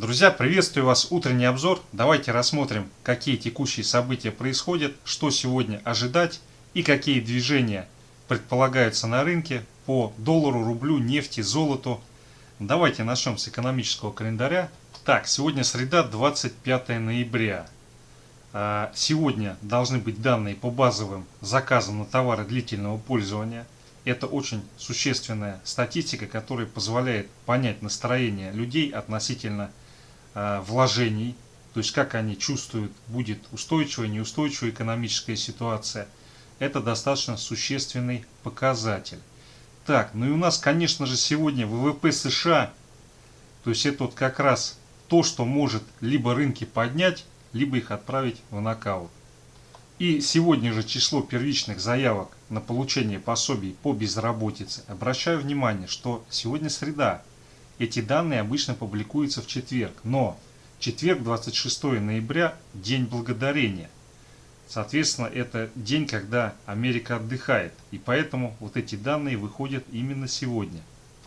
Друзья, приветствую вас! Утренний обзор. Давайте рассмотрим, какие текущие события происходят, что сегодня ожидать и какие движения предполагаются на рынке по доллару, рублю, нефти, золоту. Давайте начнем с экономического календаря. Так, сегодня среда, 25 ноября. Сегодня должны быть данные по базовым заказам на товары длительного пользования. Это очень существенная статистика, которая позволяет понять настроение людей относительно вложений, то есть как они чувствуют, будет устойчивая, неустойчивая экономическая ситуация. Это достаточно существенный показатель. Так, ну и у нас, конечно же, сегодня ВВП США, то есть это вот как раз то, что может либо рынки поднять, либо их отправить в нокаут. И сегодня же число первичных заявок на получение пособий по безработице. Обращаю внимание, что сегодня среда. Эти данные обычно публикуются в четверг, но четверг, 26 ноября, День Благодарения. Соответственно, это день, когда Америка отдыхает, и поэтому вот эти данные выходят именно сегодня.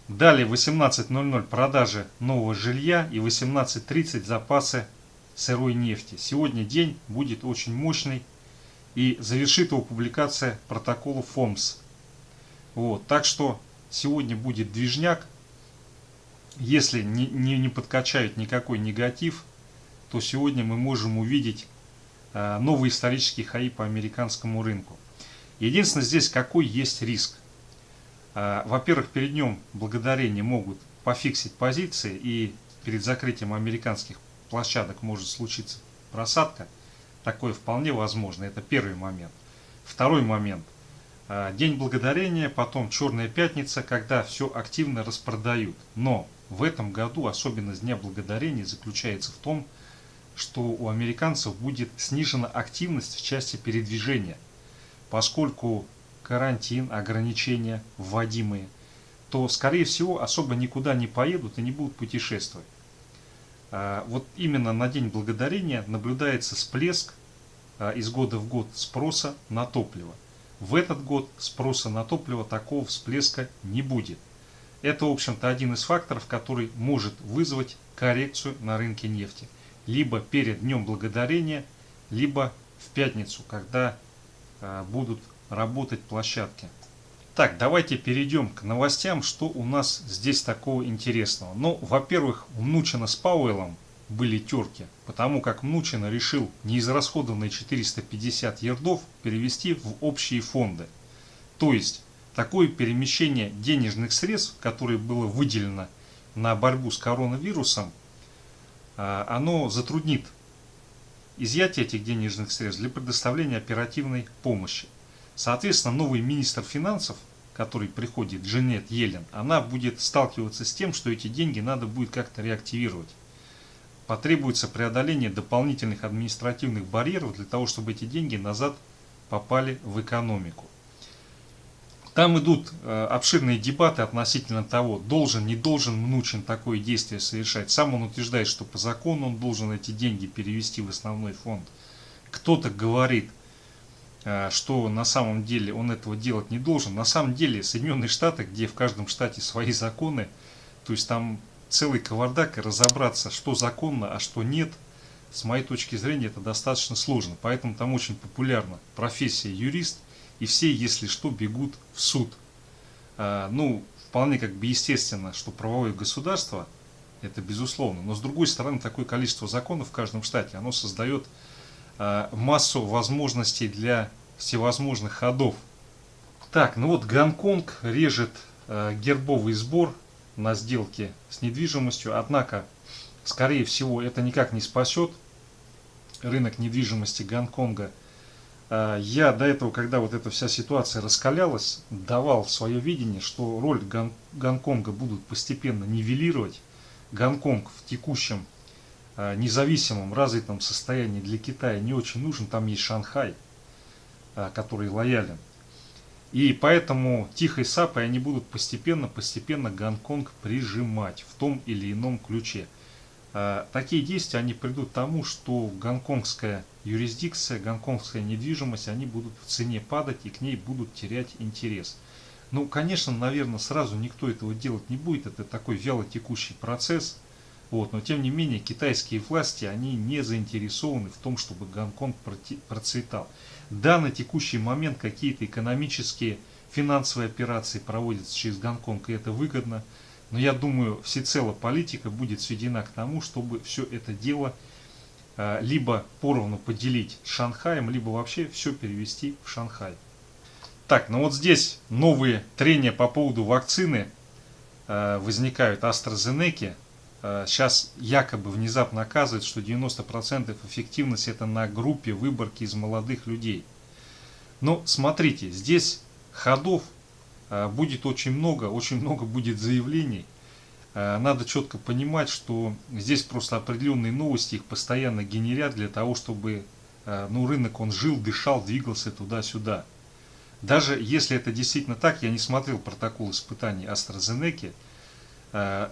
Далее в 18:00 продажи нового жилья и в 18:30 запасы сырой нефти. Сегодня день будет очень мощный, и завершит его публикация протокола ФОМС. Вот, так что сегодня будет движняк. Если не подкачают никакой негатив, то сегодня мы можем увидеть новый исторический хаи по американскому рынку. Единственное, здесь какой есть риск. Во-первых, перед днем благодарения могут пофиксить позиции, и перед закрытием американских площадок может случиться просадка. Такое вполне возможно. Это первый момент. Второй момент. День благодарения, потом Черная пятница, когда все активно распродают. Но в этом году особенность Дня благодарения заключается в том, что у американцев будет снижена активность в части передвижения. Поскольку карантин, ограничения вводимые, то, скорее всего, особо никуда не поедут и не будут путешествовать. Вот именно на День благодарения наблюдается всплеск из года в год спроса на топливо. В этот год спроса на топливо такого всплеска не будет. Это, в общем-то, один из факторов, который может вызвать коррекцию на рынке нефти. Либо перед Днем Благодарения, либо в пятницу, когда будут работать площадки. Так, давайте перейдем к новостям, что у нас здесь такого интересного. Ну, во-первых, у Мнучина с Пауэллом были терки, потому как Мнучина решил неизрасходованные 450 ярдов перевести в общие фонды. То есть, такое перемещение денежных средств, которое было выделено на борьбу с коронавирусом, оно затруднит изъятие этих денежных средств для предоставления оперативной помощи. Соответственно, новый министр финансов, который приходит, Джанет Йеллен, она будет сталкиваться с тем, что эти деньги надо будет как-то реактивировать. Потребуется преодоление дополнительных административных барьеров для того, чтобы эти деньги назад попали в экономику. Там идут обширные дебаты относительно того, должен, не должен Мнучин такое действие совершать. Сам он утверждает, что по закону он должен эти деньги перевести в основной фонд. Кто-то говорит, что на самом деле он этого делать не должен. На самом деле Соединенные Штаты, где в каждом штате свои законы, то есть там целый кавардак, и разобраться, что законно, а что нет, с моей точки зрения, это достаточно сложно. Поэтому там очень популярна профессия юрист, и все, если что, бегут в суд. Ну, вполне как бы естественно, что правовое государство, это безусловно, но с другой стороны, такое количество законов в каждом штате, оно создает массу возможностей для всевозможных ходов. Так, ну вот Гонконг режет гербовый сбор на сделке с недвижимостью, однако, скорее всего, это никак не спасет рынок недвижимости Гонконга. Я до этого, когда вот эта вся ситуация раскалялась, давал свое видение, что роль Гонконга будут постепенно нивелировать. Гонконг в текущем независимом, развитом состоянии для Китая не очень нужен, там есть Шанхай, который лоялен. И поэтому тихой сапой они будут постепенно Гонконг прижимать в том или ином ключе. Такие действия, они придут к тому, что гонконгская юрисдикция, гонконгская недвижимость, они будут в цене падать и к ней будут терять интерес. Ну, конечно, наверное, сразу никто этого делать не будет, это такой вяло текущий процесс. Вот, но тем не менее китайские власти, они не заинтересованы в том, чтобы Гонконг процветал. Да, на текущий момент какие-то экономические, финансовые операции проводятся через Гонконг, и это выгодно. Но я думаю, всецело политика будет сведена к тому, чтобы все это дело либо поровну поделить с Шанхаем, либо вообще все перевести в Шанхай. Так, ну вот здесь новые трения по поводу вакцины возникают AstraZeneca. Сейчас якобы внезапно оказывается, что 90% эффективности это на группе выборки из молодых людей. Но смотрите, здесь ходов будет очень много будет заявлений. Надо четко понимать, что здесь просто определенные новости их постоянно генерят для того, чтобы рынок он жил, дышал, двигался туда-сюда. Даже если это действительно так, я не смотрел протокол испытаний AstraZeneca,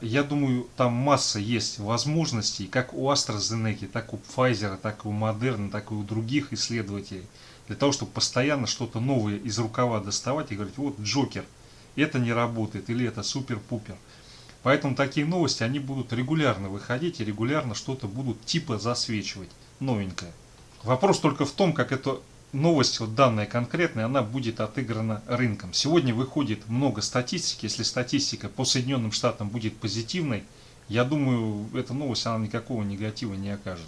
я думаю, там масса есть возможностей, как у AstraZeneca, так у Pfizer, так и у Moderna, так и у других исследователей, для того, чтобы постоянно что-то новое из рукава доставать и говорить, вот Джокер, это не работает или это супер-пупер. Поэтому такие новости, они будут регулярно выходить и регулярно что-то будут типа засвечивать, новенькое. Вопрос только в том, как эта новость, вот данная конкретная, она будет отыграна рынком. Сегодня выходит много статистики, если статистика по Соединенным Штатам будет позитивной, я думаю, эта новость, она никакого негатива не окажет.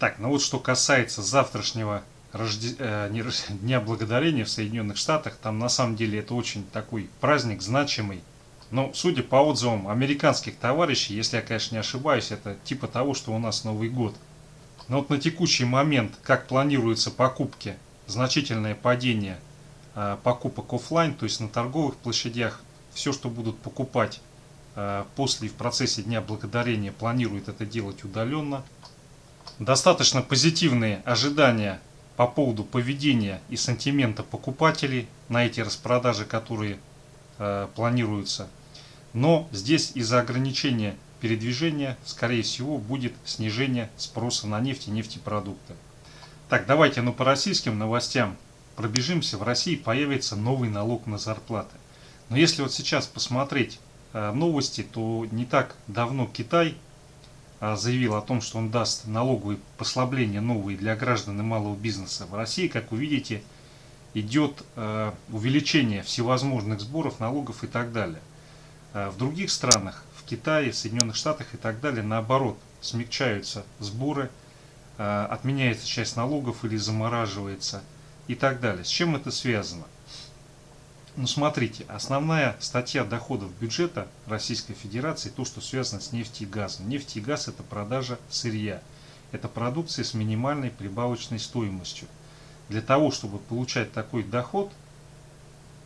Так, ну вот что касается завтрашнего Дня Благодарения в Соединенных Штатах, там на самом деле это очень такой праздник значимый. Но судя по отзывам американских товарищей, если я, конечно, не ошибаюсь, это типа того, что у нас Новый год. Но вот на текущий момент, как планируются покупки, значительное падение покупок офлайн, то есть на торговых площадях, все, что будут покупать после и в процессе Дня Благодарения, планируют это делать удаленно. Достаточно позитивные ожидания по поводу поведения и сантимента покупателей на эти распродажи, которые планируются. Но здесь из-за ограничения передвижения, скорее всего, будет снижение спроса на нефть и нефтепродукты. Так, давайте по российским новостям пробежимся. В России появится новый налог на зарплаты. Но если вот сейчас посмотреть новости, то не так давно Китай заявил о том, что он даст налоговые послабления новые для граждан и малого бизнеса. В России, как вы видите, идет увеличение всевозможных сборов, налогов и так далее. В других странах, в Китае, в Соединенных Штатах и так далее, наоборот, смягчаются сборы, отменяется часть налогов или замораживается и так далее. С чем это связано? Ну смотрите, основная статья доходов бюджета Российской Федерации, то, что связано с нефтью и газом. Нефть и газ – это продажа сырья, это продукция с минимальной прибавочной стоимостью. Для того, чтобы получать такой доход,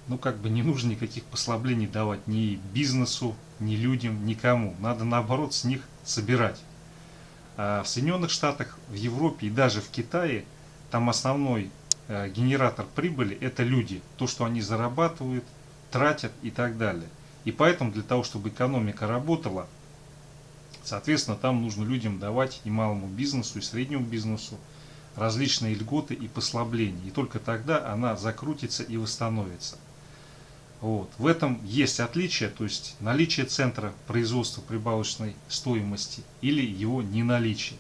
не нужно никаких послаблений давать ни бизнесу, ни людям, никому. Надо наоборот с них собирать. А в Соединенных Штатах, в Европе и даже в Китае, там основной генератор прибыли – это люди. То, что они зарабатывают, тратят и так далее. И поэтому для того, чтобы экономика работала, соответственно, там нужно людям давать и малому бизнесу, и среднему бизнесу различные льготы и послабления. И только тогда она закрутится и восстановится. Вот. В этом есть отличие, то есть наличие центра производства прибавочной стоимости или его неналичие.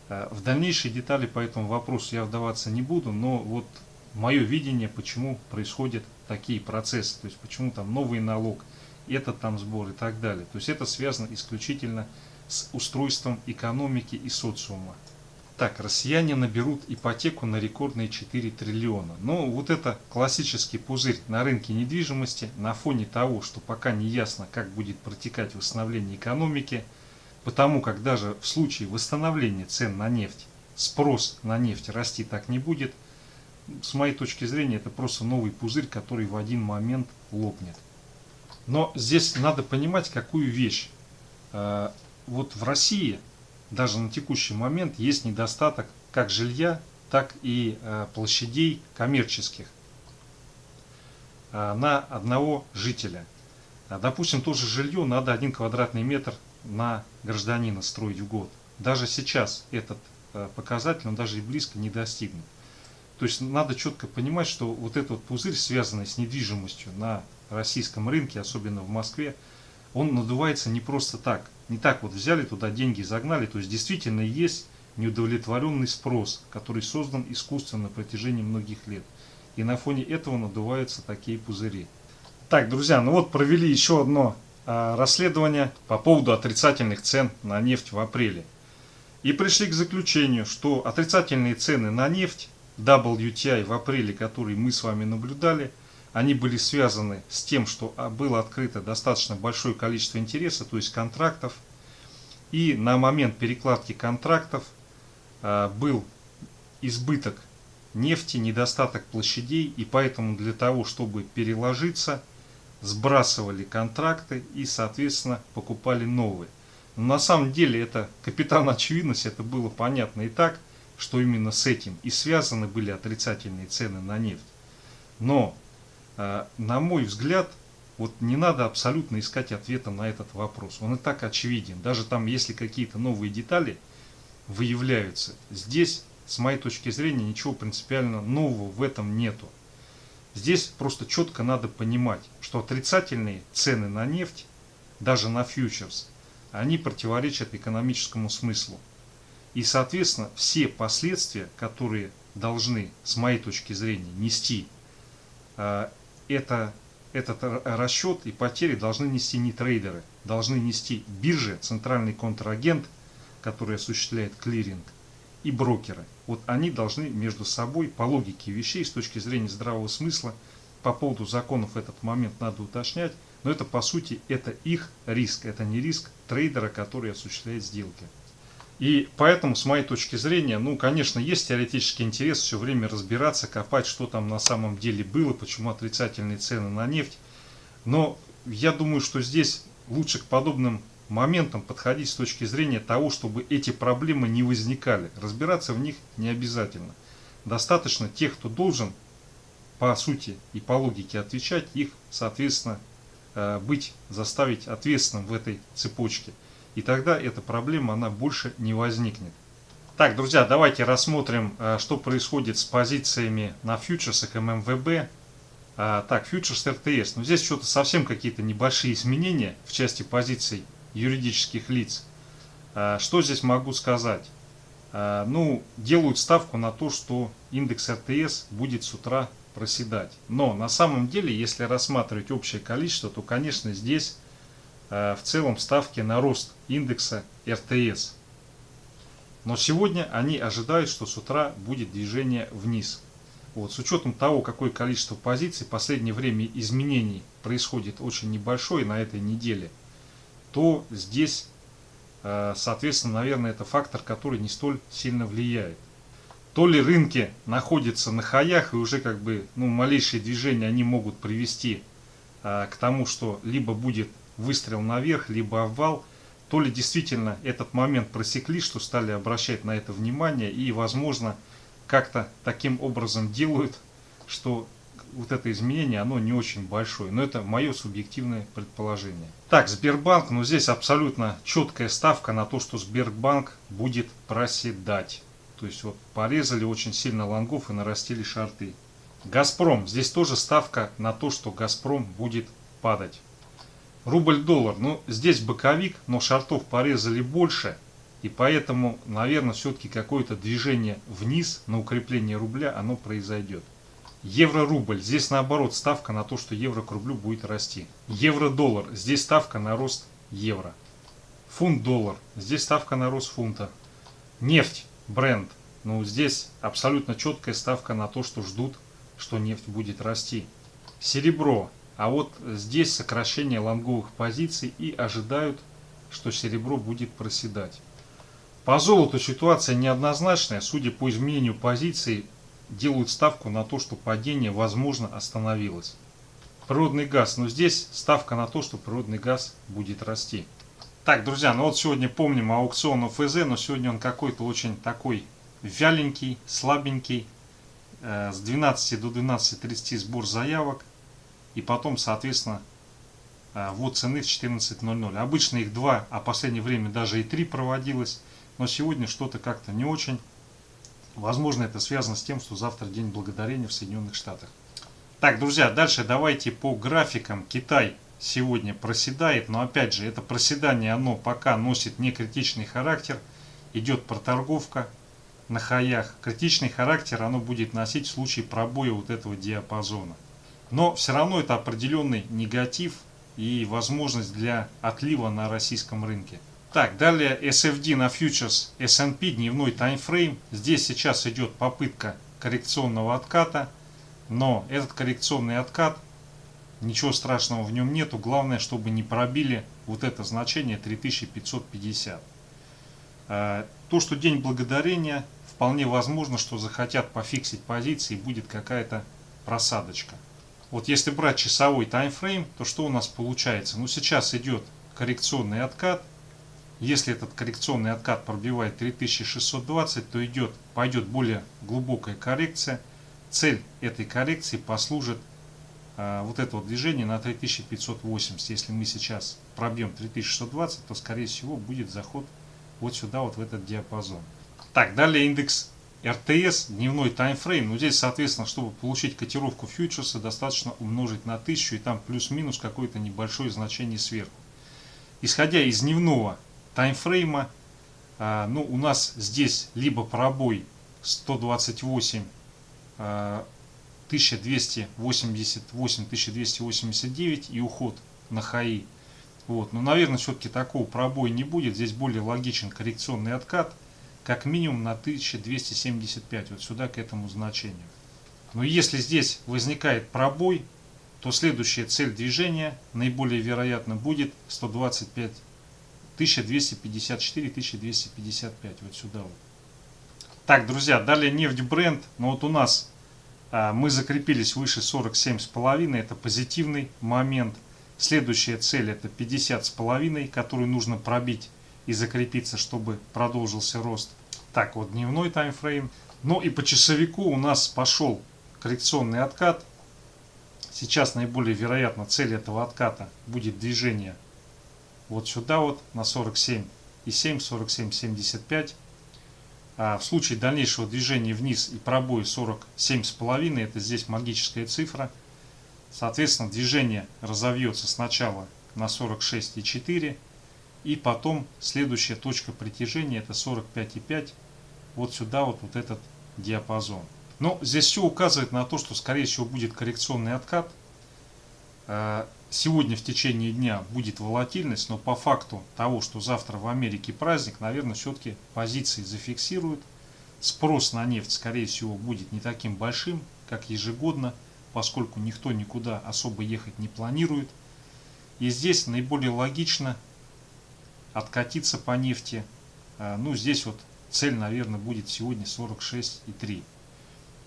В дальнейшие детали по этому вопросу я вдаваться не буду, но вот мое видение, почему происходят такие процессы, то есть почему там новый налог, этот там сбор и так далее. То есть это связано исключительно с устройством экономики и социума. Так, россияне наберут ипотеку на рекордные 4 триллиона. Но вот это классический пузырь на рынке недвижимости на фоне того, что пока не ясно, как будет протекать восстановление экономики, потому как даже в случае восстановления цен на нефть, спрос на нефть расти так не будет. С моей точки зрения, это просто новый пузырь, который в один момент лопнет. Но здесь надо понимать, какую вещь. Вот в России даже на текущий момент есть недостаток как жилья, так и площадей коммерческих на одного жителя. Допустим, тоже жилье надо 1 квадратный метр на гражданина строить в год. Даже сейчас этот показатель, он даже и близко не достигнут. То есть надо четко понимать, что вот этот вот пузырь, связанный с недвижимостью на российском рынке, особенно в Москве, он надувается не просто так. Не так вот взяли туда деньги, загнали. То есть действительно есть неудовлетворенный спрос, который создан искусственно на протяжении многих лет. И на фоне этого надуваются такие пузыри. Так, друзья, ну вот провели еще одно расследование по поводу отрицательных цен на нефть в апреле. И пришли к заключению, что отрицательные цены на нефть WTI в апреле, которые мы с вами наблюдали, они были связаны с тем, что было открыто достаточно большое количество интереса, то есть контрактов. И на момент перекладки контрактов был избыток нефти, недостаток площадей, и поэтому для того, чтобы переложиться, сбрасывали контракты и, соответственно, покупали новые. Но на самом деле это капитан очевидность, это было понятно и так, что именно с этим и связаны были отрицательные цены на нефть. Но, на мой взгляд, вот не надо абсолютно искать ответа на этот вопрос. Он и так очевиден. Даже там, если какие-то новые детали выявляются, здесь, с моей точки зрения, ничего принципиально нового в этом нету. Здесь просто четко надо понимать, что отрицательные цены на нефть, даже на фьючерс, они противоречат экономическому смыслу. И, соответственно, все последствия, которые должны, с моей точки зрения, нести этот расчет и потери, должны нести не трейдеры, должны нести биржи, центральный контрагент, который осуществляет клиринг, и брокеры. Вот они должны между собой, по логике вещей, с точки зрения здравого смысла, по поводу законов этот момент надо уточнять, но это по сути это их риск, это не риск трейдера, который осуществляет сделки. И поэтому, с моей точки зрения, ну, конечно, есть теоретический интерес все время разбираться, копать, что там на самом деле было, почему отрицательные цены на нефть. Но я думаю, что здесь лучше к подобным моментам подходить с точки зрения того, чтобы эти проблемы не возникали. Разбираться в них не обязательно. Достаточно тех, кто должен, по сути и по логике отвечать, их, соответственно, заставить ответственным в этой цепочке. И тогда эта проблема, она больше не возникнет. Так, друзья, давайте рассмотрим, что происходит с позициями на фьючерсах ММВБ. Так, фьючерс РТС. Но здесь что-то совсем какие-то небольшие изменения в части позиций юридических лиц. Что здесь могу сказать? Ну, делают ставку на то, что индекс РТС будет с утра проседать. Но на самом деле, если рассматривать общее количество, то, конечно, здесь в целом ставки на рост индекса РТС. Но сегодня они ожидают, что с утра будет движение вниз. Вот, с учетом того, какое количество позиций, в последнее время изменений происходит очень небольшое на этой неделе, то здесь, соответственно, наверное, это фактор, который не столь сильно влияет. То ли рынки находятся на хаях, и уже как бы, ну, малейшие движения они могут привести к тому, что либо будет выстрел наверх, либо обвал, то ли действительно этот момент просекли, что стали обращать на это внимание и, возможно, как-то таким образом делают, что вот это изменение, оно не очень большое. Но это мое субъективное предположение. Так, Сбербанк, ну здесь абсолютно четкая ставка на то, что Сбербанк будет проседать. То есть вот порезали очень сильно лонгов и нарастили шорты. Газпром, здесь тоже ставка на то, что Газпром будет падать. Рубль-доллар, ну здесь боковик, но шортов порезали больше. И поэтому, наверное, все-таки какое-то движение вниз на укрепление рубля, оно произойдет. Евро-рубль, здесь наоборот ставка на то, что евро к рублю будет расти. Евро-доллар, здесь ставка на рост евро. Фунт-доллар, здесь ставка на рост фунта. Нефть, бренд, ну здесь абсолютно четкая ставка на то, что ждут, что нефть будет расти. Серебро, а вот здесь сокращение лонговых позиций и ожидают, что серебро будет проседать. По золоту ситуация неоднозначная, судя по изменению позиций, делают ставку на то, что падение, возможно, остановилось. Природный газ, но здесь ставка на то, что природный газ будет расти. Так, друзья, ну вот сегодня помним аукцион ОФЗ, но сегодня он какой-то очень такой вяленький, слабенький. С 12 до 12:30 сбор заявок. И потом, соответственно, ввод цены в 14:00. Обычно их 2, а в последнее время даже и 3 проводилось. Но сегодня что-то как-то не очень. Возможно, это связано с тем, что завтра День Благодарения в Соединенных Штатах. Так, друзья, дальше давайте по графикам. Китай сегодня проседает, но опять же, это проседание, оно пока носит не критичный характер, идет проторговка на хаях. Критичный характер оно будет носить в случае пробоя вот этого диапазона. Но все равно это определенный негатив и возможность для отлива на российском рынке. Так, далее SFD на фьючерс S&P, дневной таймфрейм. Здесь сейчас идет попытка коррекционного отката, но этот коррекционный откат, ничего страшного в нем нету, главное, чтобы не пробили вот это значение 3550. То, что день благодарения, вполне возможно, что захотят пофиксить позиции и будет какая-то просадочка. Вот если брать часовой таймфрейм, то что у нас получается? Ну, сейчас идет коррекционный откат. Если этот коррекционный откат пробивает 3620, то пойдет более глубокая коррекция. Цель этой коррекции послужит вот это вот движение на 3580. Если мы сейчас пробьем 3620, то скорее всего будет заход вот сюда, вот в этот диапазон. Так, далее индекс РТС, дневной таймфрейм. Ну, здесь, соответственно, чтобы получить котировку фьючерса, достаточно умножить на 1000, и там плюс-минус какое-то небольшое значение сверху. Исходя из дневного таймфрейма, ну, у нас здесь либо пробой 128 1288 1289 и уход на хаи. Вот. Но, наверное, все-таки такого пробоя не будет. Здесь более логичен коррекционный откат, как минимум на 1275, вот сюда, к этому значению. Но если здесь возникает пробой, то следующая цель движения наиболее вероятно будет 125 1254 1255, вот сюда вот. Так, друзья, далее нефть Brent. Но вот у нас мы закрепились выше 47,5, это позитивный момент. Следующая цель это 50,5, которую нужно пробить и закрепиться, чтобы продолжился рост. Так, вот дневной таймфрейм. Ну и по часовику у нас пошел коррекционный откат. Сейчас наиболее вероятно цель этого отката будет движение вот сюда вот на 47,7, 47,75. А в случае дальнейшего движения вниз и пробоя 47,5, это здесь магическая цифра. Соответственно, движение разовьется сначала на 46,4, и потом следующая точка притяжения это 45,5, вот сюда вот этот диапазон. Но здесь все указывает на то, что скорее всего будет коррекционный откат. Сегодня в течение дня будет волатильность, но по факту того, что завтра в Америке праздник, наверное, все-таки позиции зафиксируют. Спрос на нефть, скорее всего, будет не таким большим, как ежегодно, поскольку никто никуда особо ехать не планирует. И здесь наиболее логично откатиться по нефти. Ну, здесь вот цель, наверное, будет сегодня 46,3.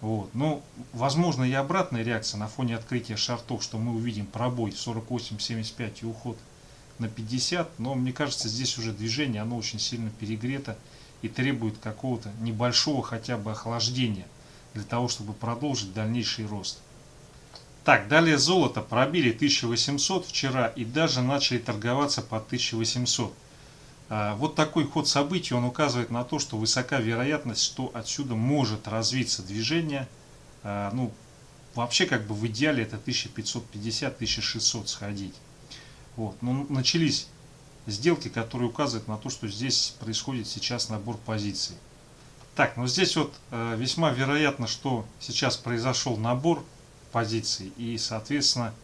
Вот. Но возможно и обратная реакция на фоне открытия шортов, что мы увидим пробой 48,75 и уход на 50. Но мне кажется, здесь уже движение, оно очень сильно перегрето и требует какого-то небольшого хотя бы охлаждения для того, чтобы продолжить дальнейший рост. Так, далее золото. Пробили 1800 вчера и даже начали торговаться по 1800. Вот такой ход событий, он указывает на то, что высока вероятность, что отсюда может развиться движение. Ну, вообще, как бы в идеале это 1550-1600 сходить. Вот. Но начались сделки, которые указывают на то, что здесь происходит сейчас набор позиций. Так, но здесь вот весьма вероятно, что сейчас произошел набор позиций, и, соответственно,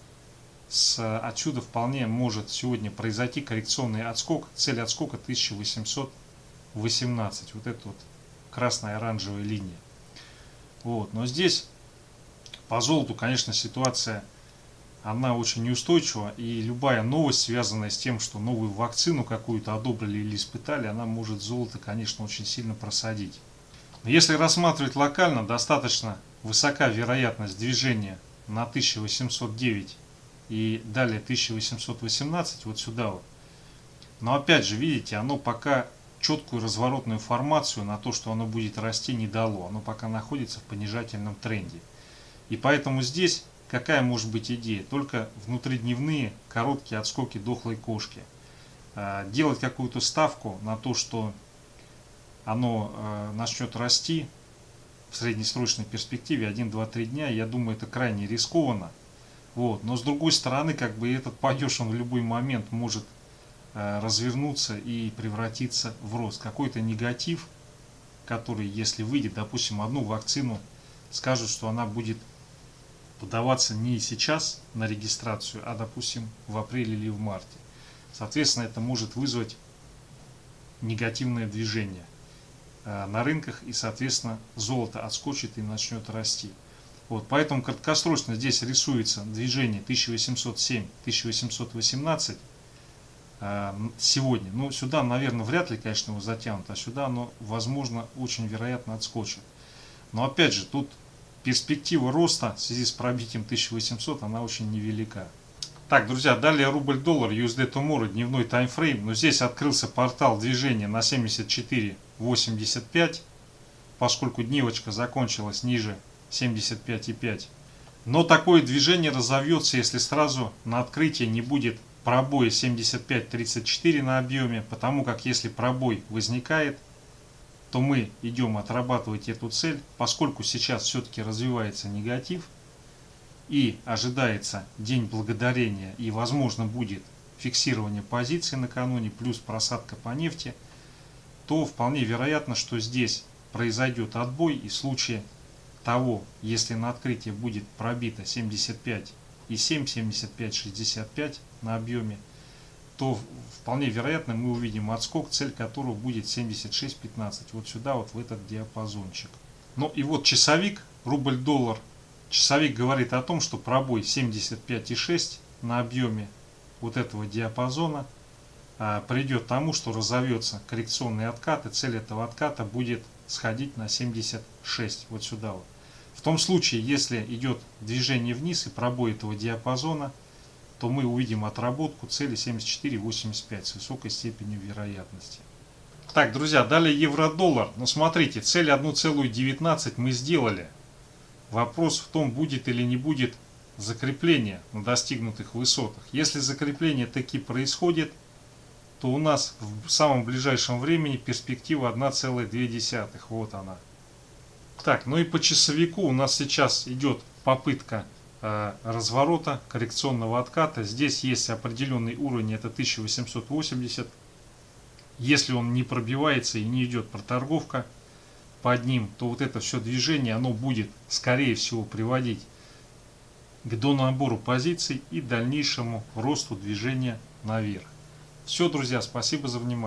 отсюда вполне может сегодня произойти коррекционный отскок. Цель отскока 1818. Вот это вот красная оранжевая линия. Вот. Но здесь по золоту, конечно, ситуация она очень неустойчива. И любая новость, связанная с тем, что новую вакцину какую-то одобрили или испытали, она может золото, конечно, очень сильно просадить. Но если рассматривать локально, достаточно высока вероятность движения на 1809 и далее 1818, вот сюда вот. Но опять же, видите, оно пока четкую разворотную формацию на то, что оно будет расти, не дало. Оно пока находится в понижательном тренде. И поэтому здесь какая может быть идея? Только внутридневные короткие отскоки дохлой кошки. Делать какую-то ставку на то, что оно начнет расти в среднесрочной перспективе 1, 2, 3 дня, я думаю, это крайне рискованно. Вот. Но с другой стороны, как бы этот падеж, он в любой момент может развернуться и превратиться в рост. Какой-то негатив, который, если выйдет, допустим, одну вакцину, скажут, что она будет подаваться не сейчас на регистрацию, а, допустим, в апреле или в марте. Соответственно, это может вызвать негативное движение на рынках, и, соответственно, золото отскочит и начнет расти. Вот, поэтому краткосрочно здесь рисуется движение 1807-1818 сегодня. Ну, сюда, наверное, вряд ли, конечно, его затянут, а сюда оно, возможно, очень вероятно отскочит. Но, опять же, тут перспектива роста в связи с пробитием 1800, она очень невелика. Так, друзья, далее рубль-доллар, USD Tomorrow, дневной таймфрейм. Но здесь открылся портал движения на 74.85, поскольку дневочка закончилась ниже 75.5. Но такое движение разовьется, если сразу на открытие не будет пробоя 75.34 на объеме, потому как если пробой возникает, то мы идем отрабатывать эту цель, поскольку сейчас все-таки развивается негатив и ожидается день благодарения и возможно будет фиксирование позиций накануне плюс просадка по нефти, то вполне вероятно, что здесь произойдет отбой, и в случае того, если на открытие будет пробито 75,7, 75,65 на объеме, то вполне вероятно мы увидим отскок, цель которого будет 76.15, вот сюда, вот в этот диапазончик. Ну и вот часовик, рубль-доллар, часовик говорит о том, что пробой 75,6 на объеме вот этого диапазона придет к тому, что разовьется коррекционный откат, и цель этого отката будет сходить на 76, вот сюда вот. В том случае, если идет движение вниз и пробой этого диапазона, то мы увидим отработку цели 74.85 с высокой степенью вероятности. Так, друзья, далее евро-доллар. Ну, смотрите, цель 1,19 мы сделали. Вопрос в том, будет или не будет закрепление на достигнутых высотах. Если закрепление таки происходит, то у нас в самом ближайшем времени перспектива 1,2. Вот она. Так, ну и по часовику у нас сейчас идет попытка разворота, коррекционного отката. Здесь есть определенный уровень, это 1880. Если он не пробивается и не идет проторговка под ним, то вот это все движение, оно будет, скорее всего, приводить к донабору позиций и дальнейшему росту движения наверх. Все, друзья, спасибо за внимание.